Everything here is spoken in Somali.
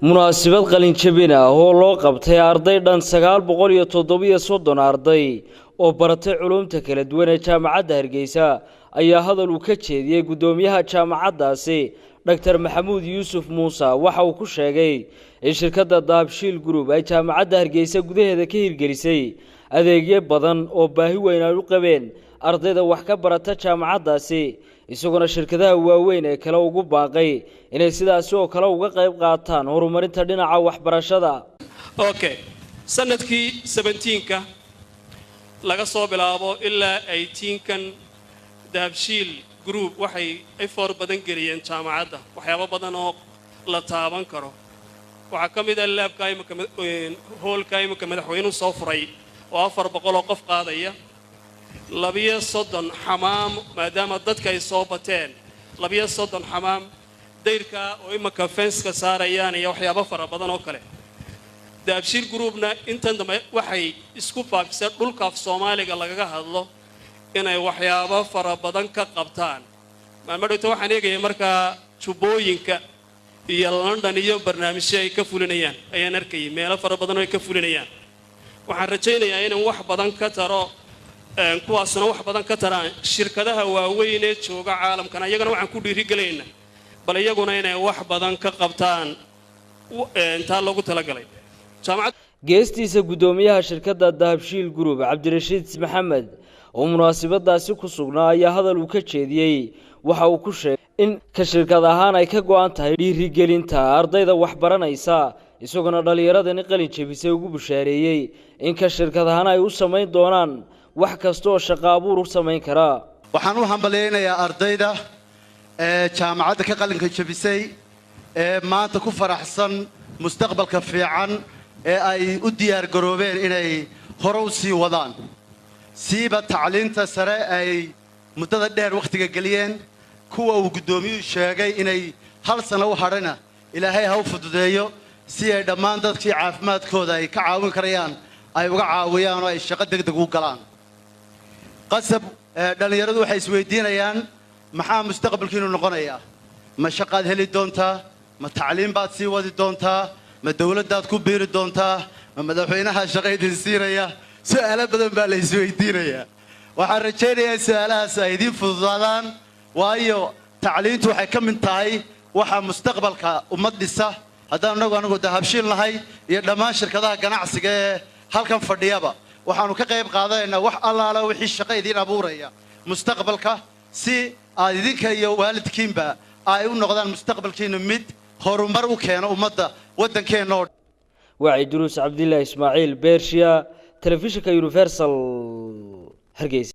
munaasabad qalin jabin ah oo loo qabtay arday dhan 970 arday oo baratay culumta kala duwan ee jaamacadda Hargeysa ayaa hadal uu ka jeediyay gudoomiyaha jaamacaddaasi Dr. Maxamuud Yuusuf Muuse waxa uu ku sheegay in shirkadda Dahabshiil Group ay jaamacadda Hargeysa gudaheeda ka hirgelisay adeegyo badan oo baahi weyn ay u qabeen ardayda wax ka barata jaamacaddaasi isaguna shirkadaha waaweyn ee kala ugu baaqay inay sidaas oo kale uga qayb qaataan horumarinta dhinaca waxbarashada. sanadkii 17ka laga soo bilaabo ilaa 18kan Dahabshiil Group waxay effort badan geliyeen jaamacadda waxyaabo badan oo la taaban karo waxa kamid ah laabka hoolka imka madaxweynuhu soo furay oo 400 qof qaadaya 230 xamaam maadaama dadka ay soo bateen 230 xamaam deyrka oo imka fenska saarayaan iyo waxyaabo fara badan oo kale Dahabshiil Groupna intan dambe waxay isku faafisay dhulka Soomaaliga lagaga hadlo inay waxyaabo fara badan ka qabtaan maalmadhowta waxaan eegay marka jubooyinka iyo London iyo barnaamijyo ay ka fulinayaan ayaan arkay meelo fara badan oo ay ka fulinayaan waxaan rajaynayaa in wax badan ka taro kuwaasna wax badan ka taraan shirkadaha waaweyn ee jooga caalamkan ayagana waxaan ku dhiirigelinaa bal iyaguna inay wax badan ka qabtaan inta lagu talagalay jaamacad geestiisa gudoomiyaha shirkadda Dahabshiil Group Cabdirashiid Maxamed oo munaasabadaasi ku sugnaa ayaa hadal uu ka jeediyay waxa uu ku sheegay in ka shirkad ahaan ay ka go'an tahay dhiirigelinta ardayda wax baranaysa isaguna dhalinyarada qalin jabisay ugu bushaareeyay in ka shirkad ahaan ay u sameyn doonaan wax kasta oo shaqo abuur u sameyn kara. waxaan u hambaleynayaa ardayda jaamacadda ka qalinka jabisay maanta ku faraxsan mustaqbalka fiican ee ay u diyaar garoobeen inay hore u sii wadaan siiba tacliinta sare ay muddada dheer waqtiga galiyeen kuwa uu gudoomiyuhu sheegay inay hal sano u hadhana ilaahay ha u fududeeyo si ay dhammaan dadkii caafimaadkooda ay ka caawin karayaan ay uga caawiyaan oo ay shaqo degdeg u galaan qasab dhalinyaradu waxay isweydiinayaan maxaa mustaqbalkiinu noqonayaa ma shaqaad heli doontaa ma tacliin baad sii wadi doontaa ma dawladdaad ku biiri doontaa ma madaxweynaha shaqo idin siinaya su'aalo badan baa la isweydiinayaa waxaan rajaynayaa su'aalahaas ay idin fududaadaan waayo tacliintu waxay ka mid tahay waxa mustaqbalka ummad dhisa haddaan anagu Dahabshiil nahay iyo dhammaan shirkadaha ganacsiga ee halkan fadhiyaba waxaanu ka qayb qaadanaynaa wax allaala wixii shaqo idin abuuraya mustaqbalka si aad idinka iyo waalidkiinba ay u noqdaan mustaqbalkiina mid horumar u keeno ummadda waddankeena oo Wacyi Duruus Cabdillah Ismaaciil Beershiya telefishinka Universal Hargeysa.